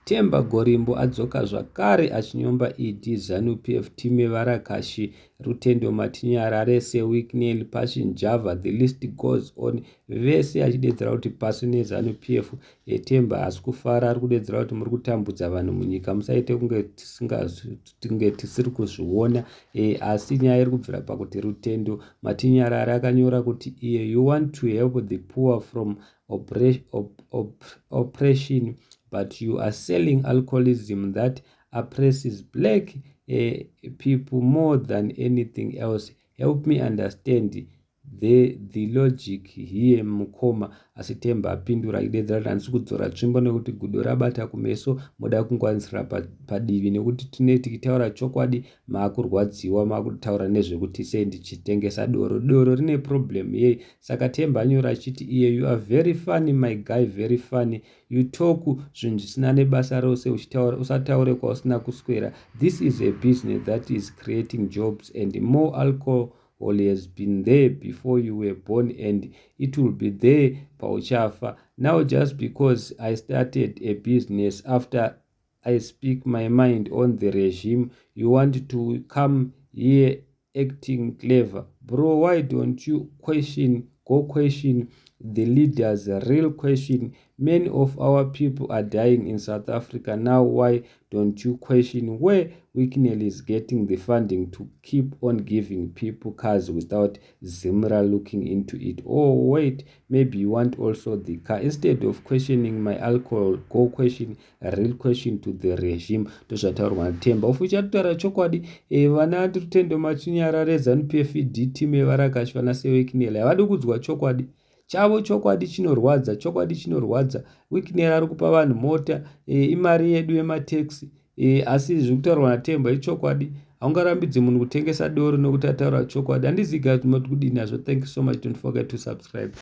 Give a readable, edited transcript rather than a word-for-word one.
Temba Gorimbo adzoka zvakare achinyomba idi Zanu PF time varakashi rutendo matinyarare seweeknel passion java the list goes on vese achidedzera kuti pasi neZanu PF Temba asi kufara ari kudedzera kuti muri kutambudza vanhu munyika musaite kunge tisiri kuzviona asi nyaya iri kubvira pakuti rutendo matinyarare akanyora kuti iye you want to help the poor from oppression but you are selling alcoholism that oppresses black people more than anything else. Help me understand the logic here mukoma. Asi Temba apindura achidedzera kuti handisi kudzora tsvimbo nekuti gudo rabata kumeso moda kungwanisira padivi nekuti tine tikitaura chokwadi maakurwadziwa maakutaura nezvekuti sei ndichitengesa doro rine problem yei. Saka Temba anyora achiti iye you are very funny my guy, very funny, you talk zvinhu zvisina nebasa rose usataure kwausina kuswera. This is a business that is creating jobs and more alcohol has been there before you were born and it will be there pauchafa. Now just because I started a business after I speak my mind on the regime, you want to come here acting clever. Bro, why don't you go question the leaders? A real question. Many of our people are dying in South Africa now. Why don't you question where Wicknell is getting the funding to keep on giving people cars without Zimra looking into it? Oh wait, maybe you want also the car. Instead of questioning my alcohol, go question a real question to the regime. Tozvataurwa naTemba ufuchataura chokwadi vana rutendo machinyarare Zanu PF DT mevarakashi vana seWicknell havadi kudzwa chokwadi chavo. Chokwadi chinorwadza. Wicknell ari kupa vanhu mota, imari yedu yemateksi, asi zviri kutaurwa naTemba ichokwadi. Haungarambidzi munhu kutengesa doro nokuti ataura chokwadi. Handiziga kuti kudini nazvo. Thank you so much. Don't forget to subscribe.